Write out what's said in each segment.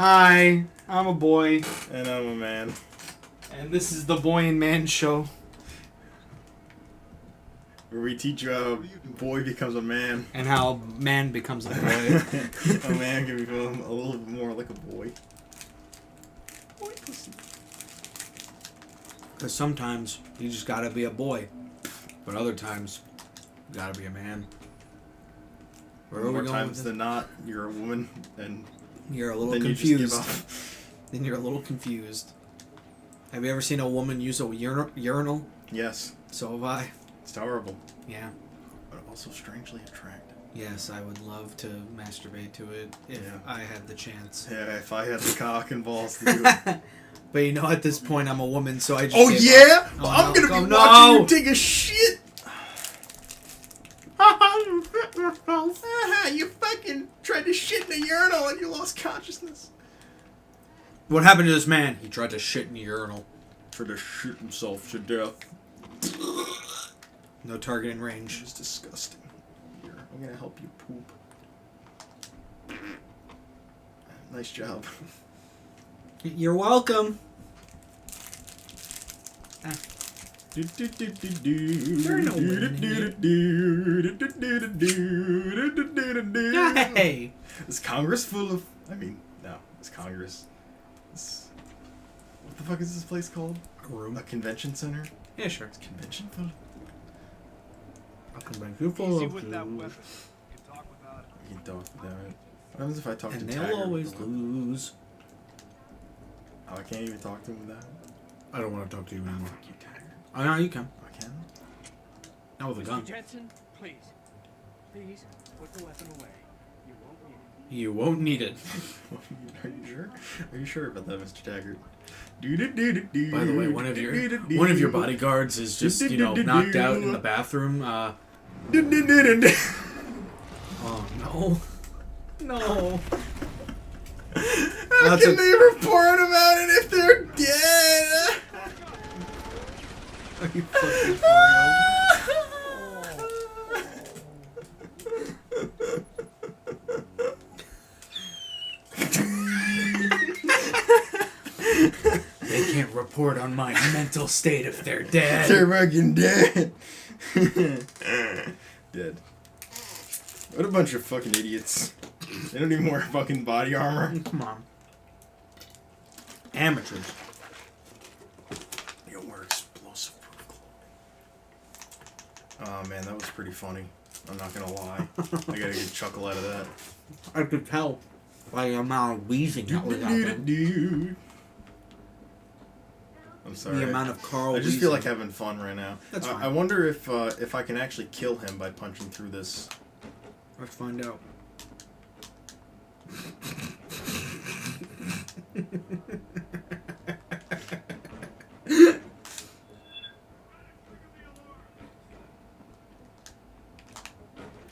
Hi, I'm a boy. And I'm a man. And this is the Boy and Man Show. Where we teach you how a boy becomes a man. And how man becomes a boy. A man can become a little bit more like a boy. Boy pussy. Because sometimes you just gotta be a boy. But other times, you gotta be a man. Where are we More going times with than not, you're a woman and you're a little then you just give confused. up. Then you're a little confused. Have you ever seen a woman use a urinal? Yes. So have I. It's horrible. Yeah. But also strangely attractive. Yes, I would love to masturbate to it if I had the chance. Yeah, if I had the cock and balls to do it. But you know, at this point, I'm a woman, so I just. Oh, yeah? Oh, I'm no. gonna be Oh, watching no. you take a shit! You fucking tried to shit in a urinal and you lost consciousness. What happened to this man? He tried to shit in a urinal. Tried to shit himself to death. No targeting range. It's disgusting. Here, I'm gonna help you poop. Nice job. You're welcome. There are no women Hey! Is Congress full of... I mean, no. Is Congress... What the fuck is this place called? A room. A convention center? Yeah, sure. It's convention full? A convention full Easy of with that dudes. weapon. You can talk without it. You can talk without it. What happens if I talk And to they'll Taggart? always lose. Oh, I can't even talk to him without it? I don't want to talk to you Oh, anymore. fuck you, Taggart. Oh, no, you can. I can? Not with a gun. Mr. Jensen, please. Please, put the weapon away. You You won't won't need it. need it. Are you sure? Are you sure about that, Mr. Taggart? By the way, one of your bodyguards is just, you know, knocked out in the bathroom. Oh, no. No. How can they report about it if they're dead? Are you fucking for real? They can't report on my mental state if they're dead. They're fucking dead. Dead. What a bunch of fucking idiots. They don't even wear fucking body armor. Come on. Amateurs. They don't wear explosive proof clothing. Oh man, that was pretty funny. I'm not gonna lie. I got a good chuckle out of that. I could tell by the amount of wheezing that was happening. I'm sorry. The amount of Carl I just feel like wheezing. having fun right now. That's fine. I wonder if I can actually kill him by punching through this. Let's find out.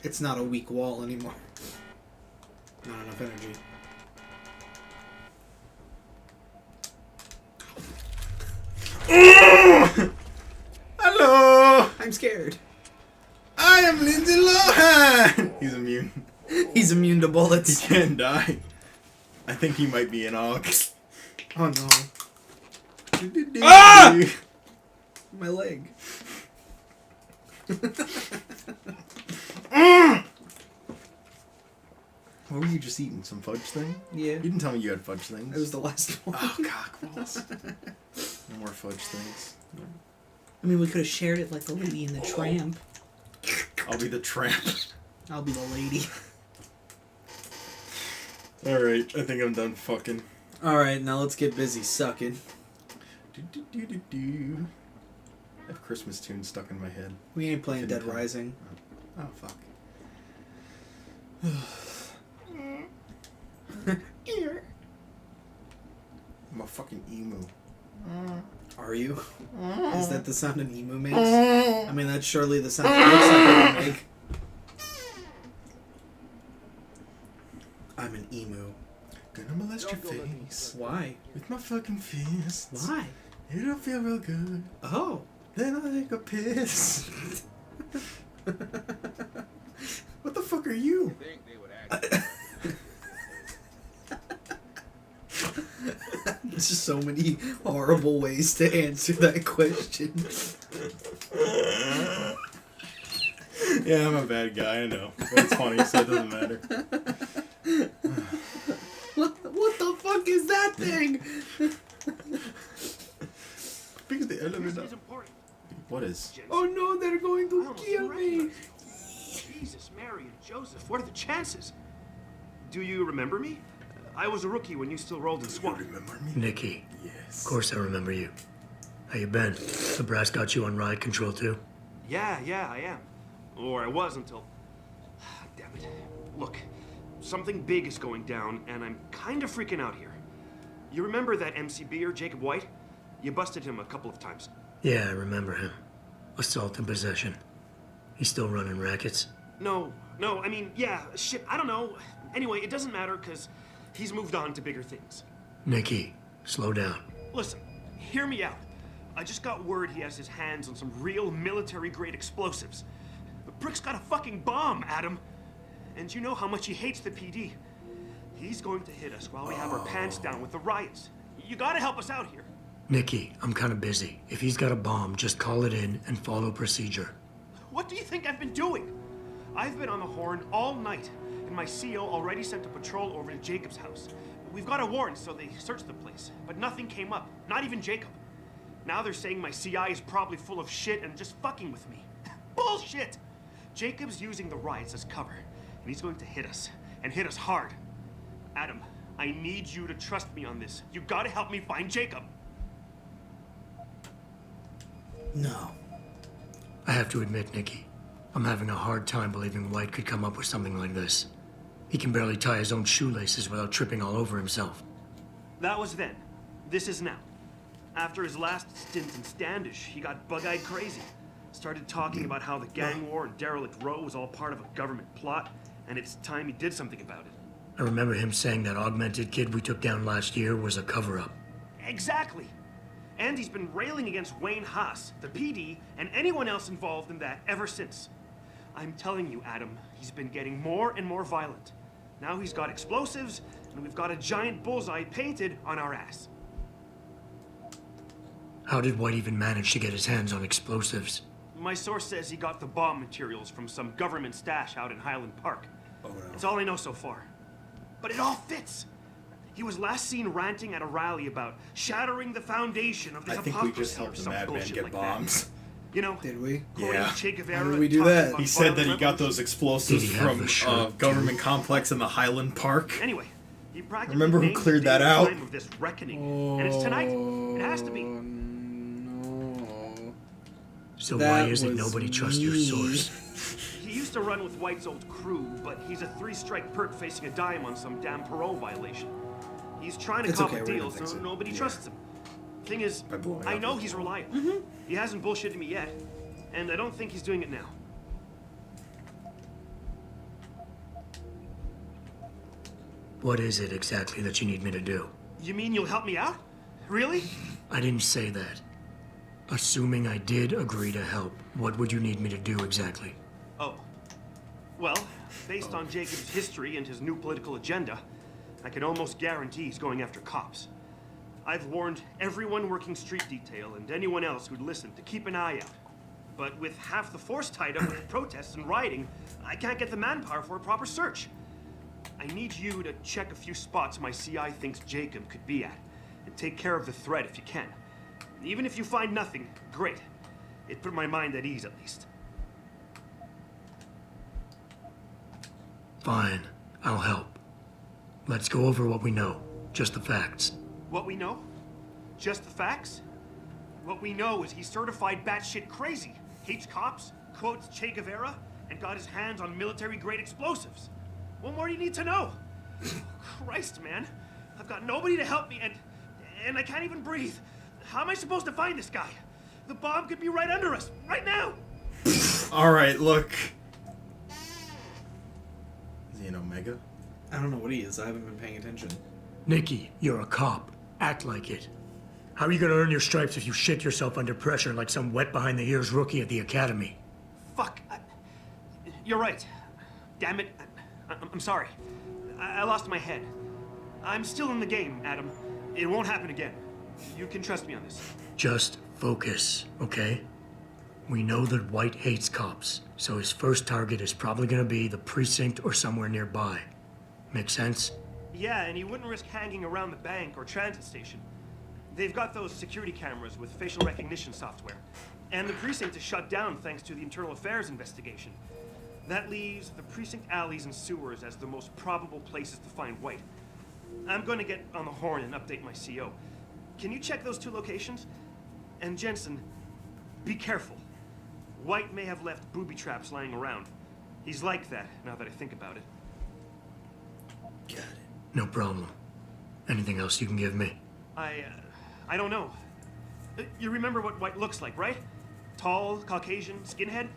It's not a weak wall anymore. Not enough energy. Hello! I'm scared. I am Lindsay Lohan! He's immune. He's immune to He bullets. can't die. I think he might be an Aug. Oh no. Ah! My leg. What were you just eating? Some fudge thing? Yeah. You didn't tell me you had fudge things. That was the last one. Oh, cockballs. No more fudge things. I mean, we could have shared it like the lady in the tramp. I'll be the tramp. I'll be the lady. Alright, I think I'm done fucking. Alright, now let's get busy sucking. I have Christmas tunes stuck in my head. We ain't playing Didn't Dead come. Rising. Oh, fuck. I'm a fucking emu. Are you? Is that the sound an emu makes? I mean, that's surely the sound it looks like it would make. I'm an emu. Gonna molest your face Why? with my fucking fists. Why? It'll feel real good. Oh. Then I'll take a piss. What the fuck are you? so many horrible ways to answer that question. Yeah, I'm a bad guy, I know. But it's funny, so it doesn't matter. What the fuck is that thing? Because the This elevator. is important. What is? Jensen. Oh no, they're going I to almost kill me. recognized you. Jesus, Mary, and Joseph. What are the chances? Do you remember me? I was a rookie when you still rolled in SWAT. Remember me? Nikki, Yes. of course I remember you. How you been? The brass got you on ride control too? Yeah, I am. Or I was until... Damn it. Look, something big is going down, and I'm kind of freaking out here. You remember that MCBer, Jacob White? You busted him a couple of times. Yeah, I remember him. Assault and possession. He's still running rackets? No, I mean, yeah, shit, I don't know. Anyway, it doesn't matter, because he's moved on to bigger things. Nikki, slow down. Listen, hear me out. I just got word he has his hands on some real military-grade explosives. The prick's got a fucking bomb, Adam. And you know how much he hates the PD. He's going to hit us while we have our pants down with the riots. You gotta help us out here. Nikki, I'm kinda busy. If he's got a bomb, just call it in and follow procedure. What do you think I've been doing? I've been on the horn all night, and my CO already sent a patrol over to Jacob's house. We've got a warrant, so they searched the place, but nothing came up, not even Jacob. Now they're saying my CI is probably full of shit and just fucking with me. Bullshit! Jacob's using the riots as cover, and he's going to hit us, and hit us hard. Adam, I need you to trust me on this. You gotta help me find Jacob. No. I have to admit, Nikki, I'm having a hard time believing White could come up with something like this. He can barely tie his own shoelaces without tripping all over himself. That was then. This is now. After his last stint in Standish, he got bug-eyed crazy. Started talking about how the gang war in Derelict Row was all part of a government plot, and it's time he did something about it. I remember him saying that augmented kid we took down last year was a cover-up. Exactly. And he's been railing against Wayne Haas, the PD, and anyone else involved in that ever since. I'm telling you, Adam, he's been getting more and more violent. Now he's got explosives, and we've got a giant bullseye painted on our ass. How did White even manage to get his hands on explosives? My source says he got the bomb materials from some government stash out in Highland Park. Oh, no. It's all I know so far. But it all fits. He was last seen ranting at a rally about shattering the foundation of I this think we apocalypse just or helped the some madman bullshit get like bombs. that. You know, Did we? quoting Yeah. Che Guevara How did we do talking that? about He said that he violent got those revolution. explosives Did he have from the a shirt, government too? complex in the Highland Park. Anyway, he practically Remember who named cleared the that out? time of this reckoning, and it's tonight. It has to be. No. So That why is it was nobody trusts your me. source? He used to run with White's old crew, but he's a 3-strike perk facing a dime on some damn parole violation. He's trying to It's cop okay, a we're deal, gonna fix so it. nobody Yeah. trusts him. Thing is, By blowing I up know his he's wall. reliable. He hasn't bullshitted me yet, and I don't think he's doing it now. What is it exactly that you need me to do? You mean you'll help me out? Really? I didn't say that. Assuming I did agree to help, what would you need me to do exactly? Oh. Well, based on Jacob's history and his new political agenda, I can almost guarantee he's going after cops. I've warned everyone working street detail and anyone else who'd listen to keep an eye out. But with half the force tied up with protests and rioting, I can't get the manpower for a proper search. I need you to check a few spots my CI thinks Jacob could be at, and take care of the threat if you can. Even if you find nothing, great. It put my mind at ease, at least. Fine, I'll help. Let's go over what we know, just the facts. What we know? Just the facts? What we know is he's certified batshit crazy, hates cops, quotes Che Guevara, and got his hands on military-grade explosives. What more do you need to know? Christ, man. I've got nobody to help me, and I can't even breathe. How am I supposed to find this guy? The bomb could be right under us, right now. Alright, look. Is he an Omega? I don't know what he is. I haven't been paying attention. Nikki, you're a cop. Act like it. How are you gonna earn your stripes if you shit yourself under pressure like some wet behind the ears rookie at the academy? Fuck. You're right. Damn it. I'm sorry. I lost my head. I'm still in the game, Adam. It won't happen again. You can trust me on this. Just focus, okay? We know that White hates cops, so his first target is probably gonna be the precinct or somewhere nearby. Make sense? Yeah, and he wouldn't risk hanging around the bank or transit station. They've got those security cameras with facial recognition software. And the precinct is shut down thanks to the internal affairs investigation. That leaves the precinct alleys and sewers as the most probable places to find White. I'm going to get on the horn and update my CO. Can you check those 2 locations? And Jensen, be careful. White may have left booby traps lying around. He's like that, now that I think about it. Got it. No problem. Anything else you can give me? I don't know. You remember what White looks like, right? Tall, Caucasian, skinhead?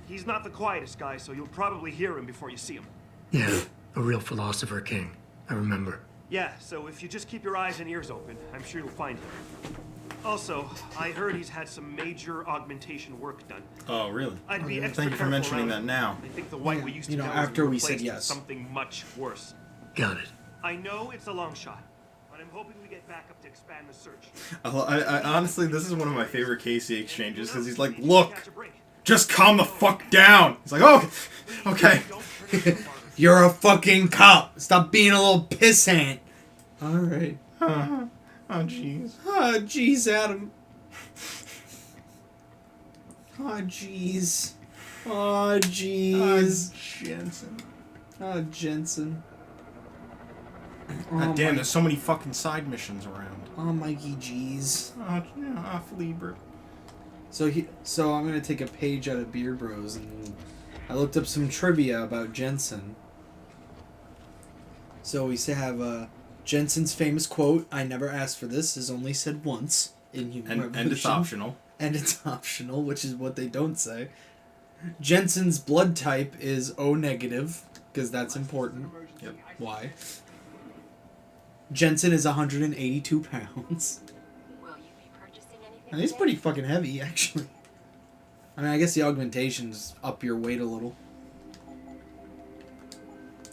He's not the quietest guy, so you'll probably hear him before you see him. Yeah, a real philosopher king. I remember. Yeah, so if you just keep your eyes and ears open, I'm sure you'll find him. Also, I heard he's had some major augmentation work done. Oh, really? I'd be extra Thank you for careful mentioning around that now. I think the White we used to You know, know after was we said replaced with yes. something much worse. Got it. I know it's a long shot, but I'm hoping we get backup to expand the search. I honestly, this is one of my favorite Casey exchanges because he's like, "Look, just calm the fuck down." He's like, "Oh, okay." You're a fucking cop. Stop being a little pissant. All right. Oh, jeez. Oh, jeez, Adam. Oh, jeez. Oh, jeez. Jensen. Oh, Jensen. God damn, there's so many fucking side missions around. Oh, Mikey, jeez. Oh, yeah, Fleabra. So I'm gonna take a page out of Beard Bros, and I looked up some trivia about Jensen. So we have Jensen's famous quote, "I never asked for this," is only said once in Human Revolution. And it's optional. And it's optional, which is what they don't say. Jensen's blood type is O negative, because that's important. Yep. Why? Jensen is 182 pounds. Will you be purchasing anything? And he's today? pretty fucking heavy, actually. I mean, I guess the augmentations up your weight a little.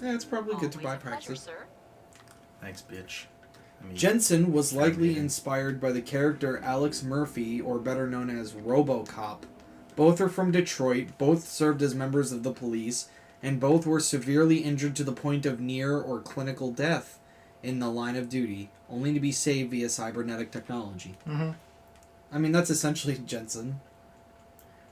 Yeah, it's probably good to Always buy a pleasure, practice. sir. Thanks, bitch. I mean, Jensen was likely Fascinating. inspired by the character Alex Murphy, or better known as RoboCop. Both are from Detroit, both served as members of the police, and both were severely injured to the point of near or clinical death in the line of duty, only to be saved via cybernetic technology. Mm-hmm. I mean, that's essentially Jensen.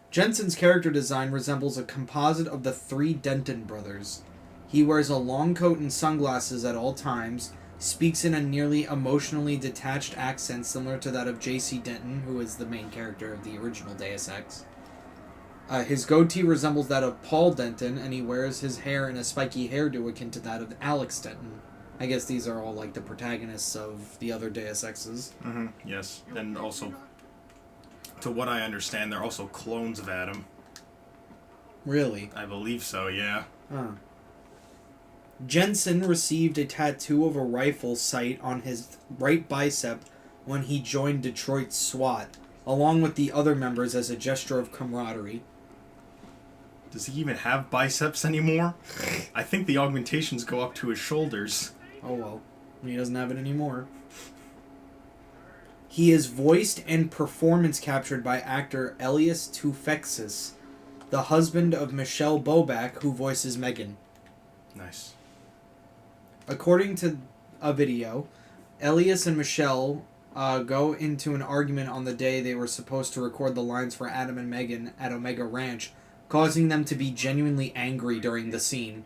Jensen's character design resembles a composite of the 3 Denton brothers. He wears a long coat and sunglasses at all times, speaks in a nearly emotionally detached accent similar to that of J.C. Denton, who is the main character of the original Deus Ex. His goatee resembles that of Paul Denton, and he wears his hair in a spiky hairdo akin to that of Alex Denton. I guess these are all like the protagonists of the other Deus Exes. Mm-hmm. Yes, and also, to what I understand, they're also clones of Adam. Really? I believe so. Yeah. Huh. Jensen received a tattoo of a rifle sight on his right bicep when he joined Detroit's SWAT, along with the other members as a gesture of camaraderie. Does he even have biceps anymore? I think the augmentations go up to his shoulders. Oh well, he doesn't have it anymore. He is voiced and performance captured by actor Elias Toufexis, the husband of Michelle Bobak, who voices Megan. Nice. According to a video, Elias and Michelle go into an argument on the day they were supposed to record the lines for Adam and Megan at Omega Ranch, causing them to be genuinely angry during the scene.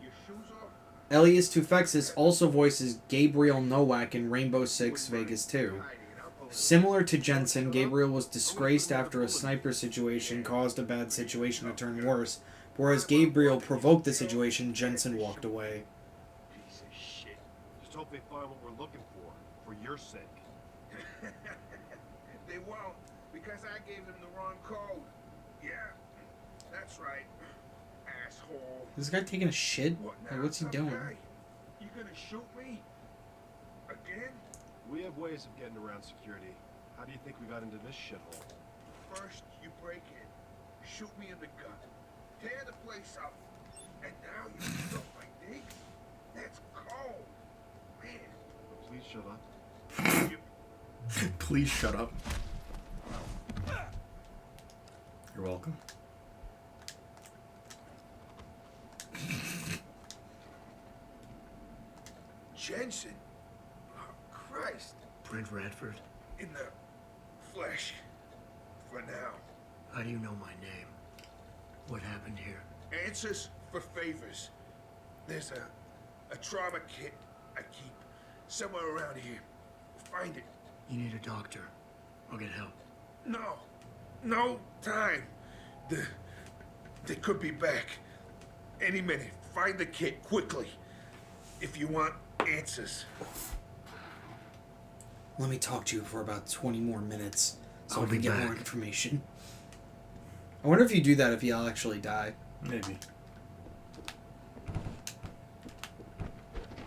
Elias Toufexis also voices Gabriel Nowak in Rainbow Six Vegas 2. Similar to Jensen, Gabriel was disgraced after a sniper situation caused a bad situation to turn worse. Whereas Gabriel provoked the situation, Jensen walked away. Piece of shit. Just hope they find what we're looking for your sake. They won't, because I gave them the wrong code. Yeah, that's right, asshole. Is this guy taking a shit? What now, Like, what's he tough doing? guy? You gonna shoot me? Again? We have ways of getting around security. How do you think we got into this shithole? First, you break in, shoot me in the gut, tear the place up, and now you insult my digs? That's cold, man. Please shut up. You Please shut up. You're welcome. Jensen? Oh, Christ. Brent Radford. In the flesh. For now. How do you know my name? What happened here? Answers for favors. There's a trauma kit I keep somewhere around here. Find it. You need a doctor. I'll get help. No time. They could be back any minute. Find the kit quickly if you want answers. Let me talk to you for about 20 more minutes so I'll I can be get more back. information. I wonder if you do that if he'll actually die. Maybe.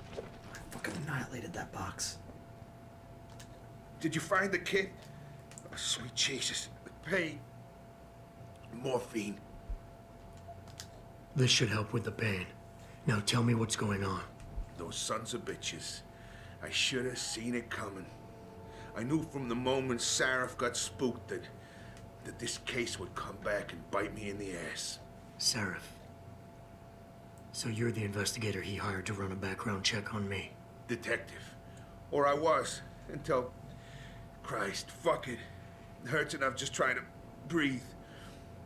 I fucking annihilated that box. Did you find the kit? Oh, sweet Jesus. Pain. Morphine. This should help with the pain. Now tell me what's going on. Those sons of bitches. I should have seen it coming. I knew from the moment Sarif got spooked that this case would come back and bite me in the ass. Sarif. So you're the investigator he hired to run a background check on me. Detective. Or I was, until... Christ, fuck it. It hurts enough just trying to breathe.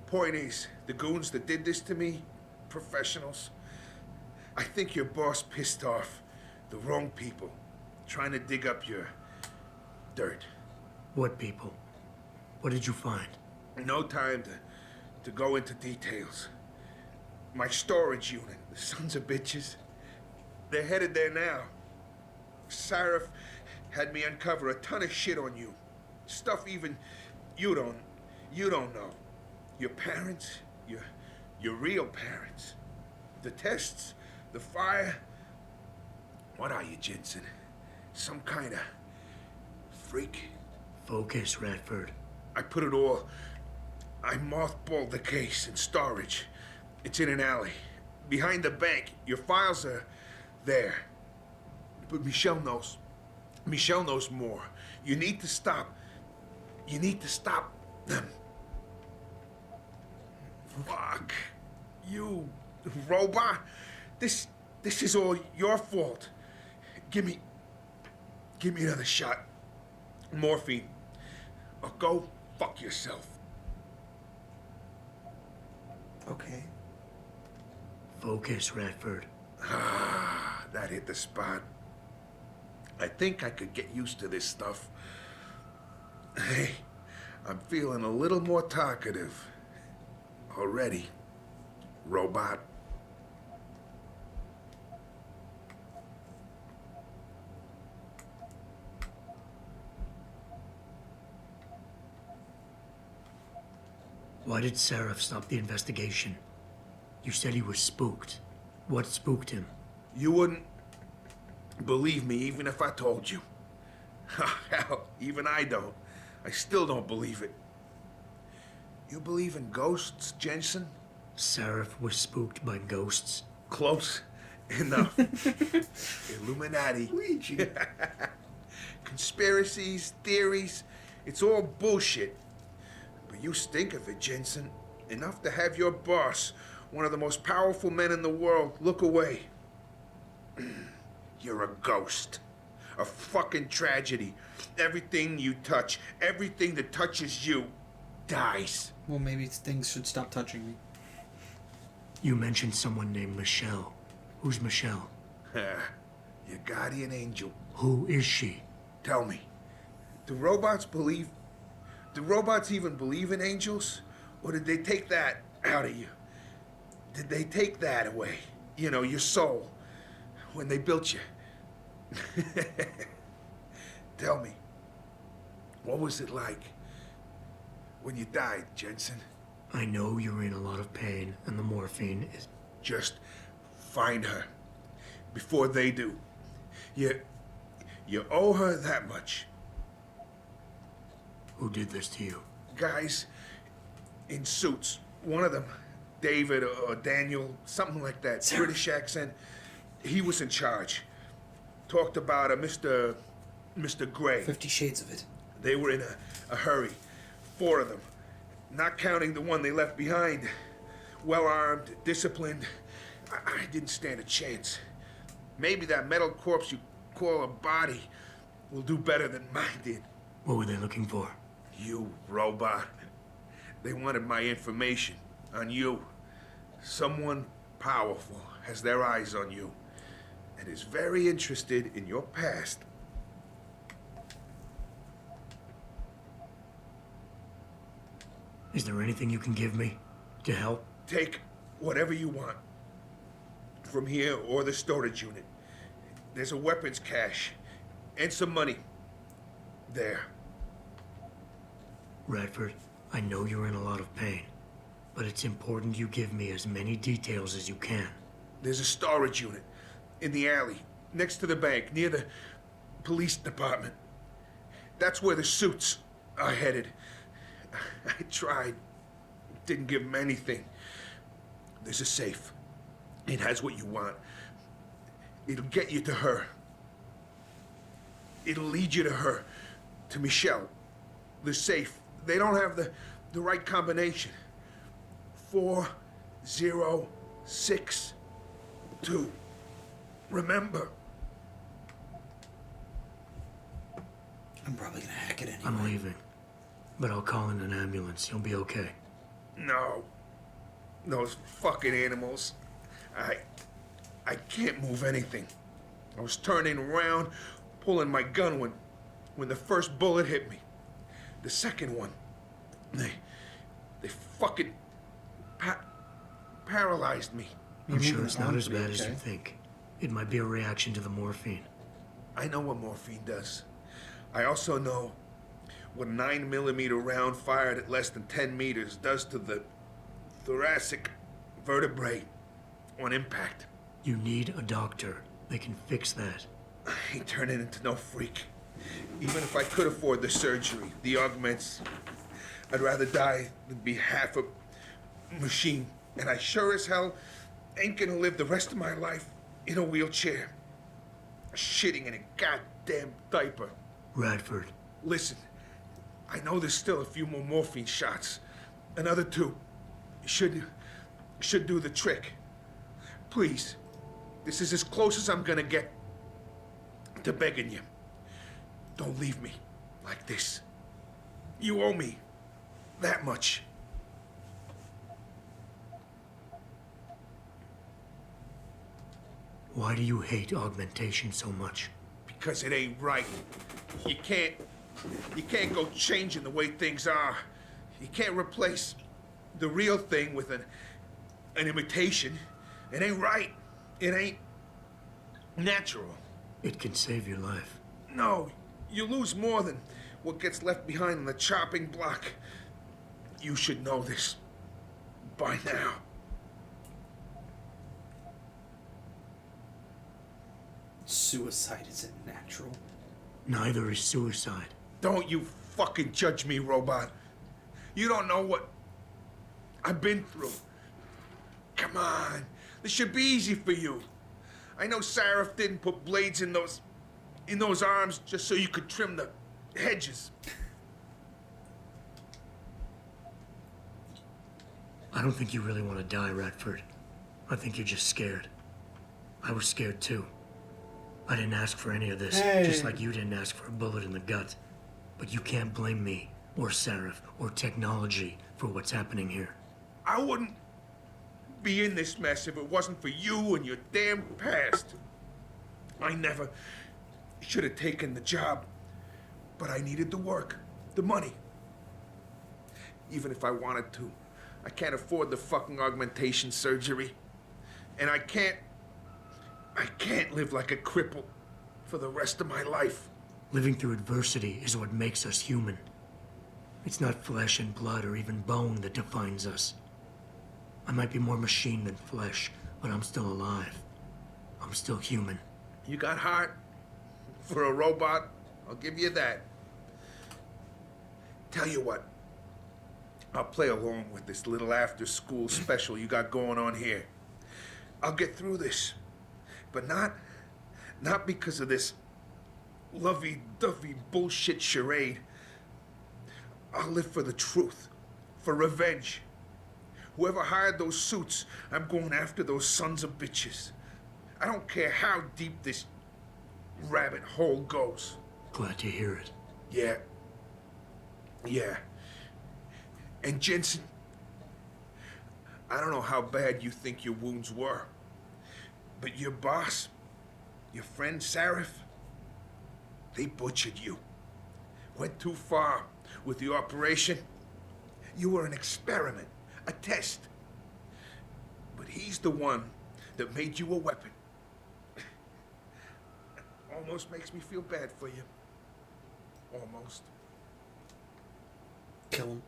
Point is, the goons that did this to me, professionals. I think your boss pissed off the wrong people, trying to dig up your dirt. What people? What did you find? No time to go into details. My storage unit, the sons of bitches, they're headed there now. Sarif had me uncover a ton of shit on you. Stuff even you don't know. Your parents, your real parents. The tests, the fire. What are you, Jensen? Some kind of freak? Focus, Radford. I mothballed the case in storage. It's in an alley. Behind the bank. Your files are there. But Michelle knows. Michelle knows more. You need to stop them. Fuck. You robot. This is all your fault. Give me another shot. Morphine. Or go fuck yourself. Okay. Focus, Radford. Ah, that hit the spot. I think I could get used to this stuff. Hey, I'm feeling a little more talkative. Already. Robot. Why did Sarif stop the investigation? You said he was spooked. What spooked him? You wouldn't believe me even if I told you. Hell, even I don't. I still don't believe it. You believe in ghosts, Jensen? Sarif was spooked by ghosts. Close enough. Illuminati. Conspiracies, theories, it's all bullshit. But you stink of it, Jensen. Enough to have your boss, one of the most powerful men in the world, look away. You're a ghost. A fucking tragedy. Everything you touch, everything that touches you, dies. Well, maybe things should stop touching me. You mentioned someone named Michelle. Who's Michelle? Your guardian angel. Who is she? Tell me, do robots even believe in angels? Or did they take that out of you? Did they take that away? You know, your soul, when they built you? Tell me, what was it like when you died, Jensen? I know you're in a lot of pain, and the morphine is... Just find her before they do. You owe her that much. Who did this to you? Guys in suits. One of them, David or Daniel, something like that. Sarif. British accent. He was in charge. Talked about a Mr. Gray. 50 Shades of it. They were in a hurry. 4 of them. Not counting the one they left behind. Well-armed, disciplined. I didn't stand a chance. Maybe that metal corpse you call a body will do better than mine did. What were they looking for? You, robot. They wanted my information on you. Someone powerful has their eyes on you and is very interested in your past. Is there anything you can give me to help? Take whatever you want from here or the storage unit. There's a weapons cache and some money there. Radford, I know you're in a lot of pain, but it's important you give me as many details as you can. There's a storage unit in the alley next to the bank near the police department. That's where the suits are headed. I tried. Didn't give them anything. There's a safe. It has what you want. It'll get you to her. It'll lead you to her. To Michelle. The safe. They don't have the right combination. 4062. Remember. I'm probably gonna hack it anyway. I'm leaving, but I'll call in an ambulance. You'll be okay. No. Those fucking animals. I can't move anything. I was turning around, pulling my gun when the first bullet hit me. The second one, they fucking paralyzed me. I'm sure it's not as bad as you think. It might be a reaction to the morphine. I know what morphine does. I also know what a 9mm round fired at less than 10 meters does to the thoracic vertebrae on impact. You need a doctor. They can fix that. I ain't turning into no freak. Even if I could afford the surgery, the augments, I'd rather die than be half a machine. And I sure as hell ain't gonna live the rest of my life in a wheelchair, shitting in a goddamn diaper. Radford. Listen, I know there's still a few more morphine shots. Another 2 should do the trick. Please, this is as close as I'm gonna get to begging you. Don't leave me like this. You owe me that much. Why do you hate augmentation so much? Because it ain't right. You can't go changing the way things are. You can't replace the real thing with an imitation. It ain't right. It ain't natural. It can save your life. No, you lose more than what gets left behind on the chopping block. You should know this by now. Suicide isn't natural. Neither is suicide. Don't you fucking judge me, robot. You don't know what I've been through. Come on. This should be easy for you. I know Sarif didn't put blades in those arms just so you could trim the hedges. I don't think you really want to die, Radford. I think you're just scared. I was scared too. I didn't ask for any of this, just like you didn't ask for a bullet in the gut. But you can't blame me, or Sarif, or technology for what's happening here. I wouldn't be in this mess if it wasn't for you and your damn past. I never should have taken the job, but I needed the work, the money. Even if I wanted to, I can't afford the fucking augmentation surgery. And I can't live like a cripple for the rest of my life. Living through adversity is what makes us human. It's not flesh and blood or even bone that defines us. I might be more machine than flesh, but I'm still alive. I'm still human. You got heart for a robot, I'll give you that. Tell you what, I'll play along with this little after-school special you got going on here. I'll get through this, but not because of this lovey-dovey bullshit charade. I'll live for the truth, for revenge. Whoever hired those suits, I'm going after those sons of bitches. I don't care how deep this rabbit hole goes. Glad to hear it. Yeah. Yeah. And Jensen, I don't know how bad you think your wounds were, but your boss, your friend Sarif, they butchered you. Went too far with the operation. You were an experiment, a test. But he's the one that made you a weapon. Almost makes me feel bad for you. Almost. Kill him.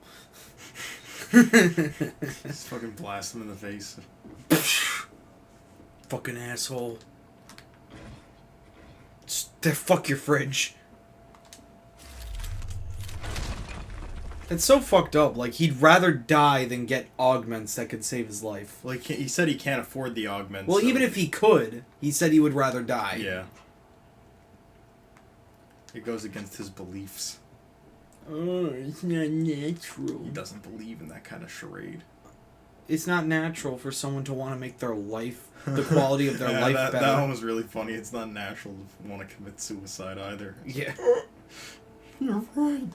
Just fucking blast him in the face. Fucking asshole. Fuck your fridge. It's so fucked up. Like, he'd rather die than get augments that could save his life. Like, he said he can't afford the augments. Well, so even if he could, he said he would rather die. Yeah. It goes against his beliefs. Oh, it's not natural. He doesn't believe in that kind of charade. It's not natural for someone to want to make their life, the quality of their life better. That one was really funny. It's not natural to want to commit suicide either. Yeah. You're right.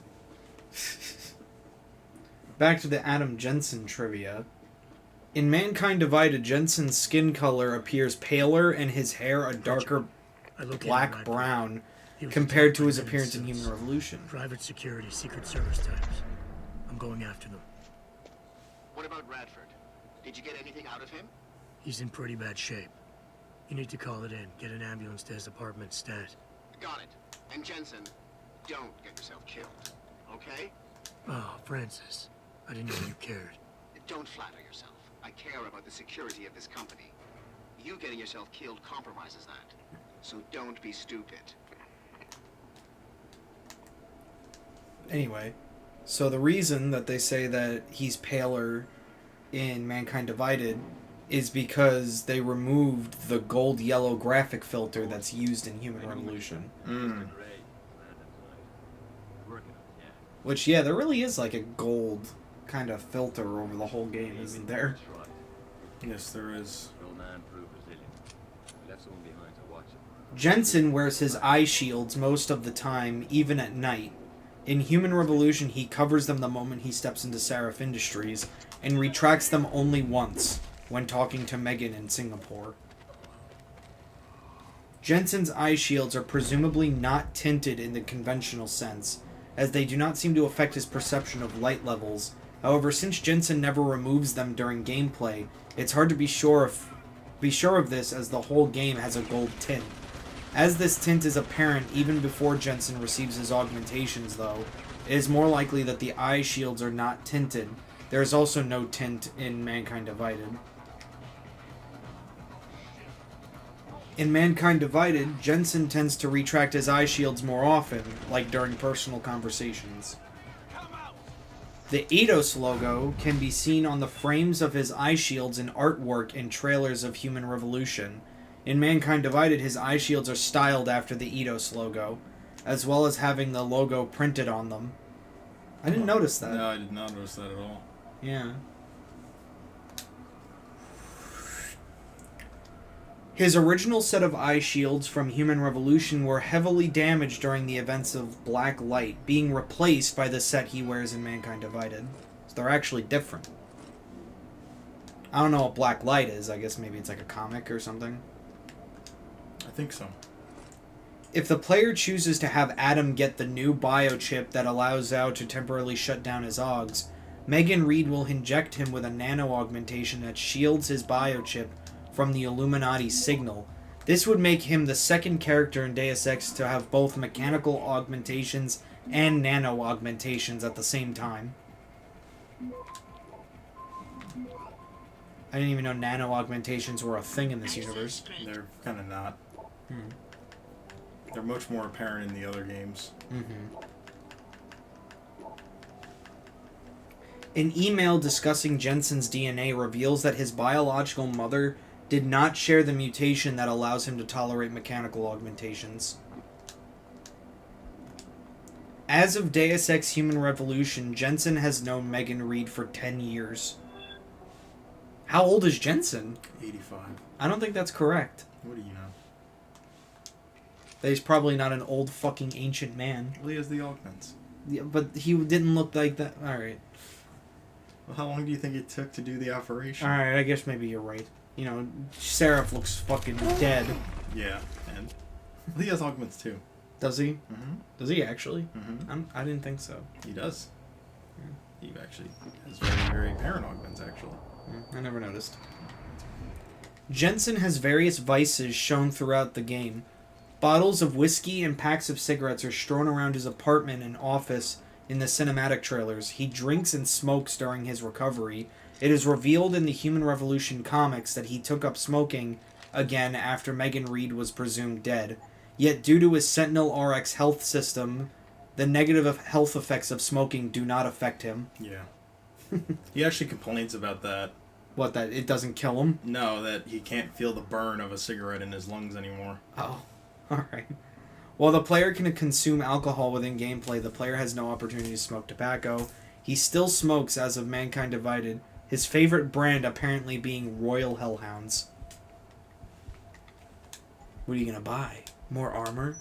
Back to the Adam Jensen trivia. In Mankind Divided, Jensen's skin color appears paler and his hair a darker black brown compared to his appearance in Human Revolution. Private security, Secret Service types. I'm going after them. What about Radford? Did you get anything out of him? He's in pretty bad shape. You need to call it in. Get an ambulance to his apartment stat. Got it. And Jensen, don't get yourself killed, okay? Oh, Francis. I didn't know you cared. Don't flatter yourself. I care about the security of this company. You getting yourself killed compromises that. So don't be stupid. Anyway, so the reason that they say that he's paler in Mankind Divided is because they removed the gold-yellow graphic filter that's used in Human Revolution. Mm. Which, yeah, there really is like a gold kind of filter over the whole game, isn't there? Yes, there is. Jensen wears his eye shields most of the time, even at night. In Human Revolution, he covers them the moment he steps into Sarif Industries, and retracts them only once, when talking to Megan in Singapore. Jensen's eye shields are presumably not tinted in the conventional sense, as they do not seem to affect his perception of light levels. However, since Jensen never removes them during gameplay, it's hard to be sure of this, as the whole game has a gold tint. As this tint is apparent even before Jensen receives his augmentations, though, it is more likely that the eye shields are not tinted. There is also no tint in Mankind Divided. In Mankind Divided, Jensen tends to retract his eye shields more often, like during personal conversations. The Eidos logo can be seen on the frames of his eye shields in artwork in trailers of Human Revolution. In Mankind Divided, his eye shields are styled after the Eidos logo, as well as having the logo printed on them. I didn't notice that. No, I did not notice that at all. Yeah. His original set of eye shields from Human Revolution were heavily damaged during the events of Black Light, being replaced by the set he wears in Mankind Divided. So they're actually different. I don't know what Black Light is. I guess maybe it's like a comic or something. I think so. If the player chooses to have Adam get the new biochip that allows Zhao to temporarily shut down his augs, Megan Reed will inject him with a nano-augmentation that shields his biochip from the Illuminati signal. This would make him the second character in Deus Ex to have both mechanical augmentations and nano-augmentations at the same time. I didn't even know nano-augmentations were a thing in this universe. They're kind of not. They're much more apparent in the other games. An email discussing Jensen's DNA reveals that his biological mother did not share the mutation that allows him to tolerate mechanical augmentations. As of Deus Ex Human Revolution, Jensen has known Megan Reed for 10 years. How old is Jensen? 85. I don't think that's correct. What do you know? That he's probably not an old fucking ancient man. Well, he has the augments. Yeah, but he didn't look like that. Alright. Well, how long do you think it took to do the operation? Alright, I guess maybe you're right. You know, Sarif looks fucking dead. Yeah, and he has augments too. Does he? Mm-hmm. Does he actually? Mm-hmm. I didn't think so. He does. He actually has very, very apparent augments, actually. I never noticed. Jensen has various vices shown throughout the game. Bottles of whiskey and packs of cigarettes are strewn around his apartment and office in the cinematic trailers. He drinks and smokes during his recovery. It is revealed in the Human Revolution comics that he took up smoking again after Megan Reed was presumed dead. Yet due to his Sentinel RX health system, the negative health effects of smoking do not affect him. Yeah. He actually complains about that. What, that it doesn't kill him? No, that he can't feel the burn of a cigarette in his lungs anymore. Oh, alright. While the player can consume alcohol within gameplay, the player has no opportunity to smoke tobacco. He still smokes as of Mankind Divided, his favorite brand apparently being Royal Hellhounds. What are you gonna buy? More armor?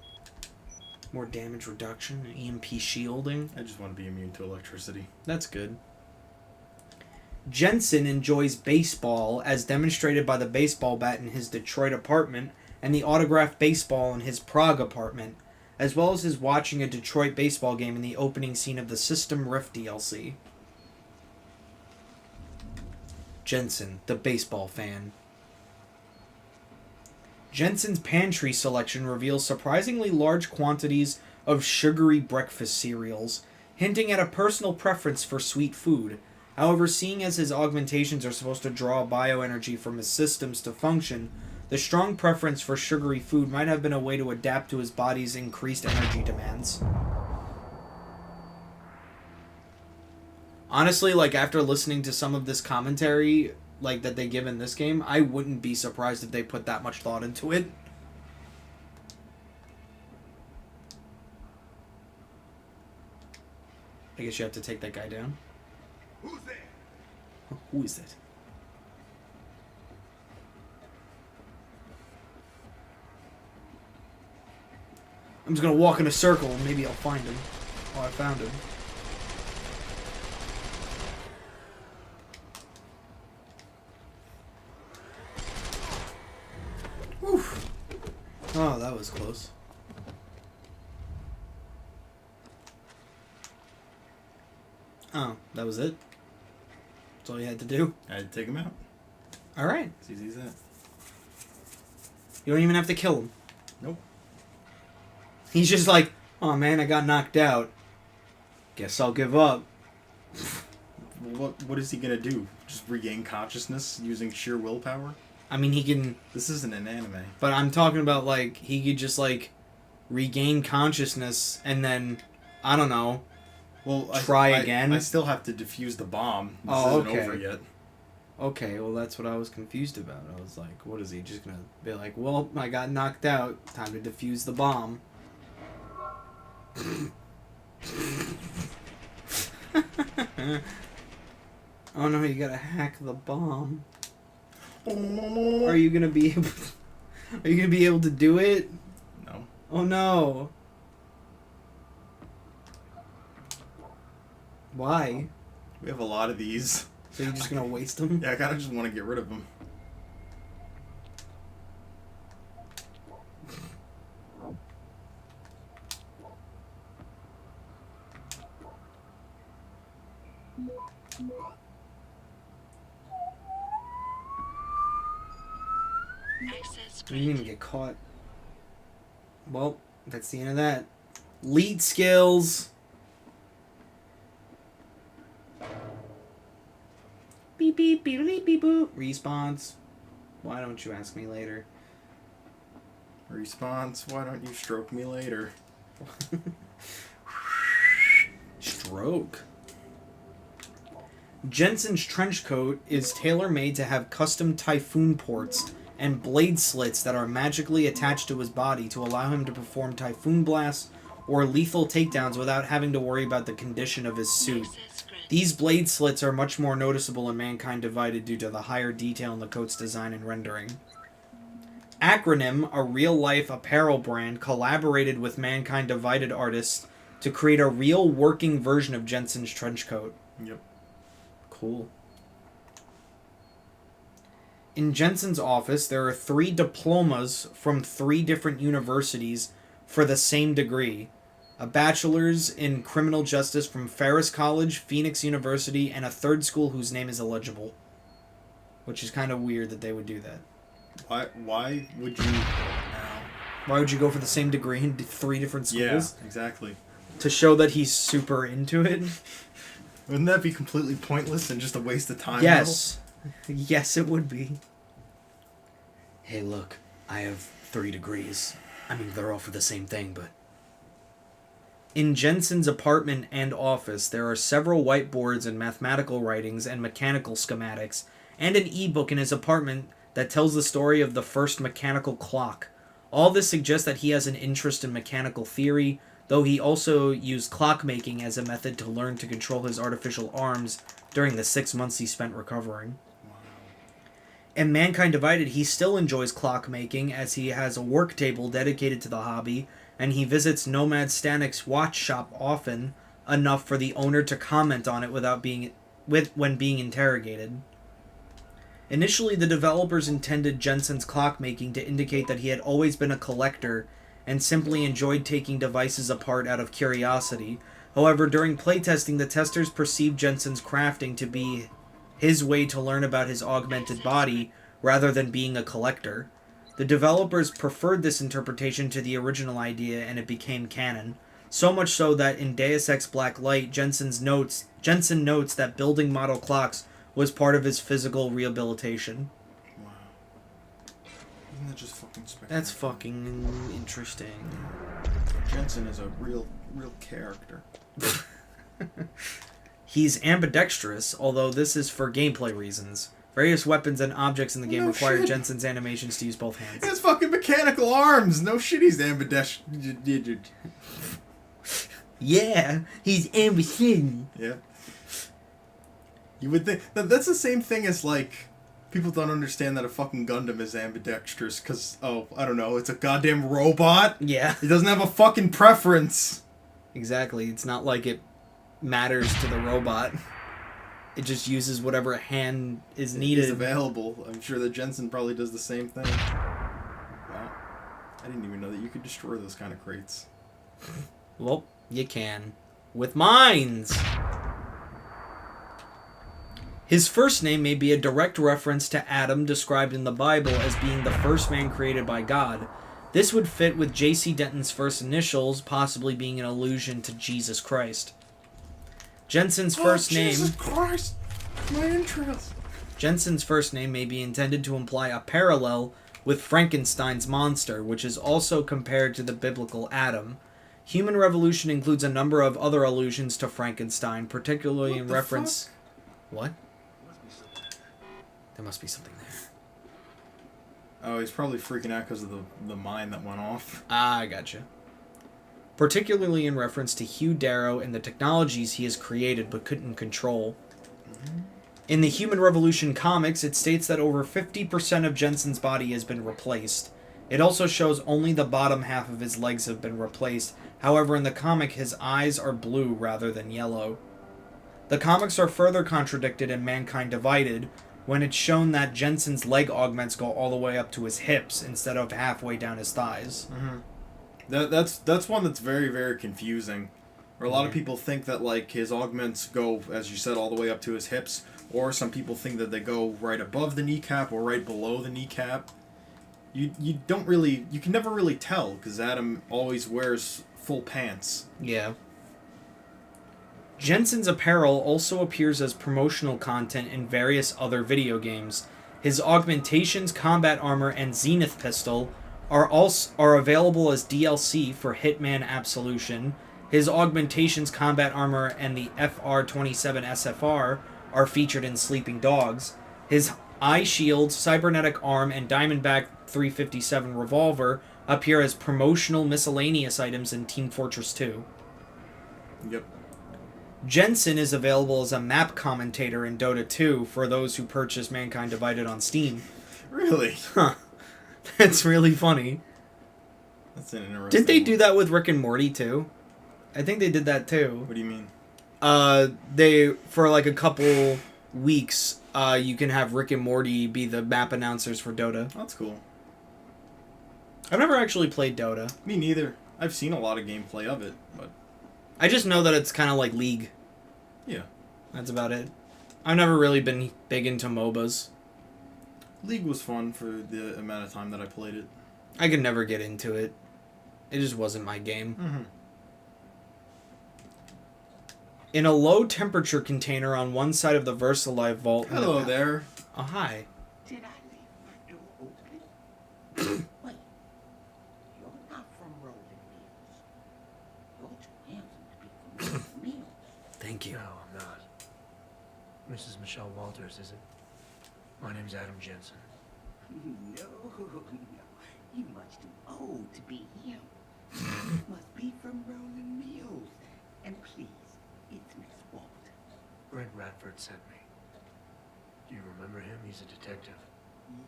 More damage reduction? EMP shielding? I just want to be immune to electricity. That's good. Jensen enjoys baseball, as demonstrated by the baseball bat in his Detroit apartment and the autographed baseball in his Prague apartment, as well as his watching a Detroit baseball game in the opening scene of the System Rift DLC. Jensen, the baseball fan. Jensen's pantry selection reveals surprisingly large quantities of sugary breakfast cereals, hinting at a personal preference for sweet food. However, seeing as his augmentations are supposed to draw bioenergy from his systems to function, the strong preference for sugary food might have been a way to adapt to his body's increased energy demands. Honestly, like, after listening to some of this commentary, like, that they give in this game, I wouldn't be surprised if they put that much thought into it. I guess you have to take that guy down. Who's there? Who is it? I'm just gonna walk in a circle and maybe I'll find him. Oh, I found him. Oof. Oh, that was close. Oh, that was it? That's all you had to do? I had to take him out. Alright. It's easy as that. You don't even have to kill him. Nope. He's just like, oh man, I got knocked out. Guess I'll give up. What is he gonna do? Just regain consciousness using sheer willpower? I mean, he can... This isn't an anime. But I'm talking about, like, he could just, like, regain consciousness and then, I don't know, Well, try again. I still have to defuse the bomb. This Oh, isn't okay. over yet. Okay, well, that's what I was confused about. I was like, what is he just gonna be like, well, I got knocked out. Time to defuse the bomb. Oh no, you gotta hack the bomb. Are you gonna be able Are you gonna be able to do it? No. Oh no. Why? We have a lot of these. So you're just gonna waste them? Yeah, I kinda just want to get rid of them. You didn't even get caught. Well, that's the end of that. Lead skills. Beep beep beep beep beep boop. Response. Why don't you ask me later? Response, why don't you stroke me later? Stroke. Jensen's trench coat is tailor-made to have custom typhoon ports and blade slits that are magically attached to his body to allow him to perform typhoon blasts or lethal takedowns without having to worry about the condition of his suit. These blade slits are much more noticeable in Mankind Divided due to the higher detail in the coat's design and rendering. Acronym, a real-life apparel brand, collaborated with Mankind Divided artists to create a real working version of Jensen's trench coat. Yep. Cool. In Jensen's office, there are 3 diplomas from 3 different universities for the same degree. A bachelor's in criminal justice from Ferris College, Phoenix University, and a third school whose name is illegible. Which is kind of weird that they would do that. Why would you... Why would you go for the same degree in 3 different schools? Yeah, exactly. To show that he's super into it? Wouldn't that be completely pointless and just a waste of time? Yes. Yes, it would be. Hey, look. I have 3 degrees. I mean, they're all for the same thing, but... In Jensen's apartment and office, there are several whiteboards and mathematical writings and mechanical schematics, and an e-book in his apartment that tells the story of the first mechanical clock. All this suggests that he has an interest in mechanical theory, though he also used clockmaking as a method to learn to control his artificial arms during the 6 months he spent recovering. Wow. In Mankind Divided, he still enjoys clockmaking as he has a work table dedicated to the hobby, and he visits Nomad Stanic's watch shop often enough for the owner to comment on it when being interrogated. Initially, the developers intended Jensen's clockmaking to indicate that he had always been a collector and simply enjoyed taking devices apart out of curiosity. However, during playtesting, the testers perceived Jensen's crafting to be his way to learn about his augmented body rather than being a collector. The developers preferred this interpretation to the original idea, and it became canon. So much so that in Deus Ex Blacklight, Jensen notes that building model clocks was part of his physical rehabilitation. Wow. Isn't that just fucking spectacular? That's fucking interesting. Jensen is a real character. He's ambidextrous, although this is for gameplay reasons. Various weapons and objects in the game require shit. Jensen's animations to use both hands. He has fucking mechanical arms! No shit, he's ambidextrous. Yeah, he's ambidextrous. Yeah. You would think... That's the same thing as, like... People don't understand that a fucking Gundam is ambidextrous because, I don't know, it's a goddamn robot? Yeah. It doesn't have a fucking preference. Exactly. It's not like it matters to the robot. It just uses whatever hand is needed. Is available. I'm sure that Jensen probably does the same thing. Wow. I didn't even know that you could destroy those kind of crates. Well, you can. With mines! His first name may be a direct reference to Adam, described in the Bible as being the first man created by God. This would fit with J.C. Denton's first initials, possibly being an allusion to Jesus Christ. Jensen's first name... Jesus Christ! My entrails! Jensen's first name may be intended to imply a parallel with Frankenstein's monster, which is also compared to the biblical Adam. Human Revolution includes a number of other allusions to Frankenstein, particularly in reference... Fuck? What? There must be something there. Oh, he's probably freaking out because of the mine that went off. Ah, I gotcha. Particularly in reference to Hugh Darrow and the technologies he has created but couldn't control. Mm-hmm. In the Human Revolution comics, it states that over 50% of Jensen's body has been replaced. It also shows only the bottom half of his legs have been replaced. However, in the comic, his eyes are blue rather than yellow. The comics are further contradicted in Mankind Divided, when it's shown that Jensen's leg augments go all the way up to his hips instead of halfway down his thighs. Mm-hmm. That's one that's very, very confusing. Or a lot of people think that, like, his augments go, as you said, all the way up to his hips, or some people think that they go right above the kneecap or right below the kneecap. You can never really tell, because Adam always wears full pants. Yeah. Jensen's apparel also appears as promotional content in various other video games. His augmentations, combat armor, and zenith pistol are available as DLC for Hitman Absolution. His augmentations, combat armor, and the FR-27 SFR are featured in Sleeping Dogs. His eye shield, cybernetic arm, and Diamondback 357 revolver appear as promotional miscellaneous items in Team Fortress 2. Yep. Jensen is available as a map commentator in Dota 2 for those who purchase Mankind Divided on Steam. Really? Huh. That's really funny. That's an interesting. Did they do that with Rick and Morty too? I think they did that too. What do you mean? They, for like a couple weeks, you can have Rick and Morty be the map announcers for Dota. That's cool. I've never actually played Dota. Me neither. I've seen a lot of gameplay of it, but I just know that it's kind of like League. yeah. That's about it. I've never really been big into MOBAs. League was fun for the amount of time that I played it. I could never get into it. It just wasn't my game. Mm-hmm. In a low temperature container on one side of the VersaLife vault. Hello there. Oh, hi. Did I leave my door open? Wait. You're not from Rolling Mills. You're too handsome to be from Rolling Mills. Thank you. No, I'm not. Mrs. Michelle Walters, is it? My name's Adam Jensen. No. You much too old to be him. You must be from Rolling Mills. And please, it's Miss Walter. Red Radford sent me. Do you remember him? He's a detective.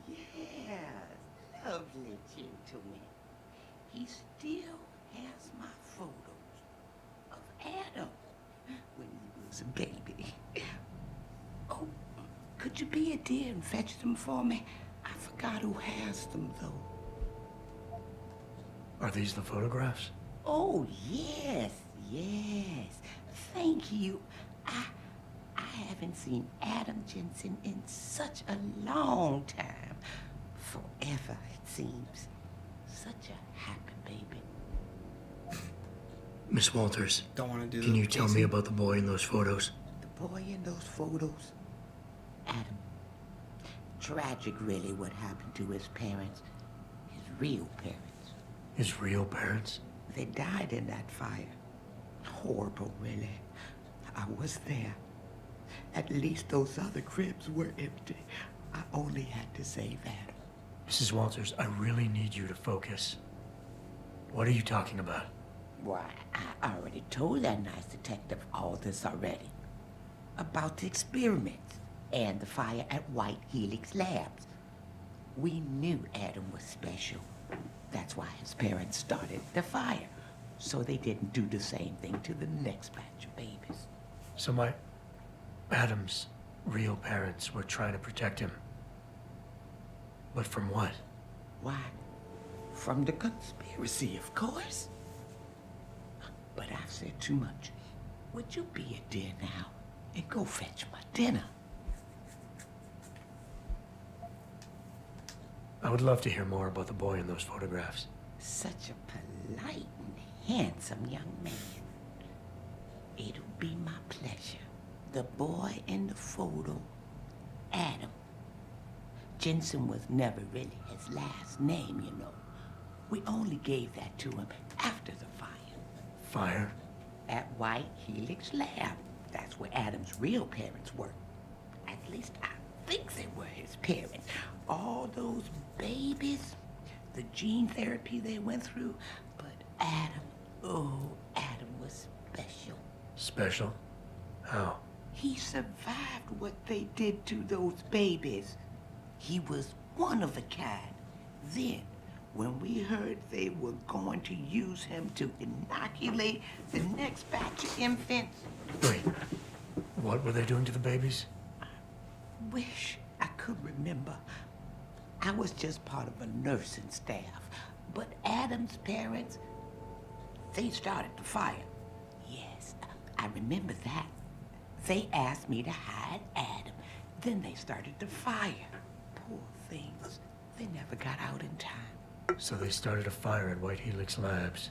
Yes, lovely gentleman. He still has my photos of Adam when he was a baby. Oh, could you be a dear and fetch them for me? I forgot who has them, though. Are these the photographs? Oh, yes, yes. Thank you. I haven't seen Adam Jensen in such a long time. Forever, it seems. Such a happy baby. Miss Walters, Don't want to do that. can you tell me about the boy in those photos? The boy in those photos, Adam. Tragic, really, what happened to his parents. His real parents. His real parents? They died in that fire. Horrible, really. I was there. At least those other cribs were empty. I only had to save Adam. Mrs. Walters, I really need you to focus. What are you talking about? Why, I already told that nice detective all this already. About the experiments and the fire at White Helix Labs. We knew Adam was special. That's why his parents started the fire. So they didn't do the same thing to the next batch of babies. So Adam's real parents were trying to protect him. But from what? Why? From the conspiracy, of course. But I've said too much. Would you be a dear now and go fetch my dinner? I would love to hear more about the boy in those photographs. Such a polite and handsome young man. It'll be my pleasure. The boy in the photo, Adam. Jensen was never really his last name, you know. We only gave that to him after the fire. Fire? At White Helix Lab. That's where Adam's real parents worked. At least I think they were his parents. All those babies, the gene therapy they went through. But Adam, oh, Adam was special. Special? How? He survived what they did to those babies. He was one of a kind. Then, when we heard they were going to use him to inoculate the next batch of infants... Wait, what were they doing to the babies? I wish I could remember. I was just part of a nursing staff. But Adam's parents, they started the fire. Yes, I remember that. They asked me to hide Adam. Then they started the fire. Poor things. They never got out in time. So they started a fire at White Helix Labs.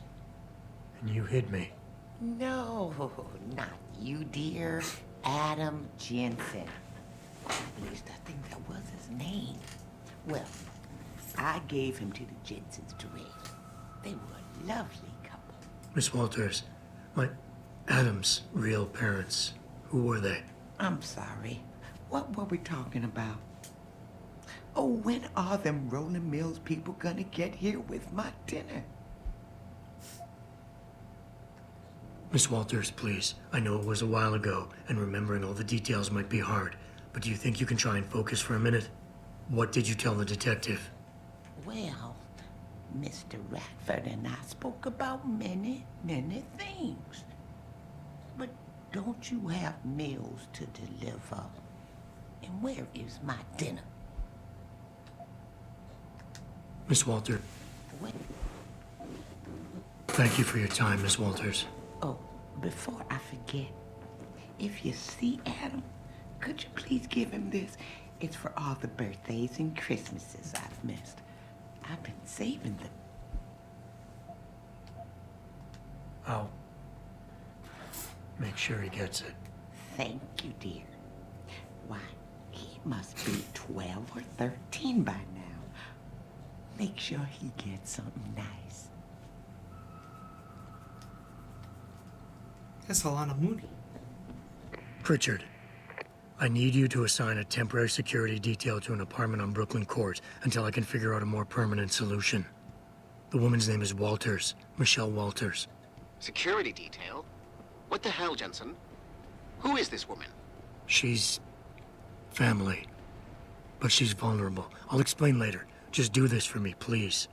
And you hid me. No, not you, dear. Adam Jensen. At least I think that was his name. Well, I gave him to the Jensens to raise. They were a lovely couple. Miss Walters, Adam's real parents, who were they? I'm sorry. What were we talking about? Oh, when are them Rolling Mills people gonna get here with my dinner? Miss Walters, please. I know it was a while ago, and remembering all the details might be hard, but do you think you can try and focus for a minute? What did you tell the detective? Well, Mr. Radford and I spoke about many, many things. But don't you have meals to deliver? And where is my dinner? Miss Walters. What? Thank you for your time, Miss Walters. Oh, before I forget, if you see Adam, could you please give him this? It's for all the birthdays and Christmases I've missed. I've been saving them. I'll make sure he gets it. Thank you, dear. Why, he must be 12 or 13 by now. Make sure he gets something nice. That's a lot of money. Pritchard, I need you to assign a temporary security detail to an apartment on Brooklyn Court until I can figure out a more permanent solution. The woman's name is Walters, Michelle Walters. Security detail? What the hell, Jensen? Who is this woman? She's family, but she's vulnerable. I'll explain later. Just do this for me, please.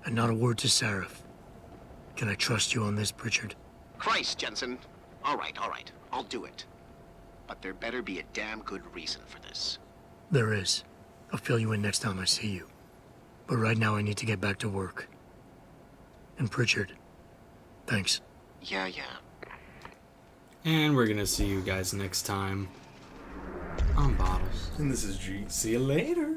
And not a word to Sarif. Can I trust you on this, Pritchard? Christ, Jensen. All right. I'll do it. But there better be a damn good reason for this. There is. I'll fill you in next time I see you. But right now I need to get back to work. And Pritchard, thanks. Yeah. And we're gonna see you guys next time on Bottles. And this is G. See you later.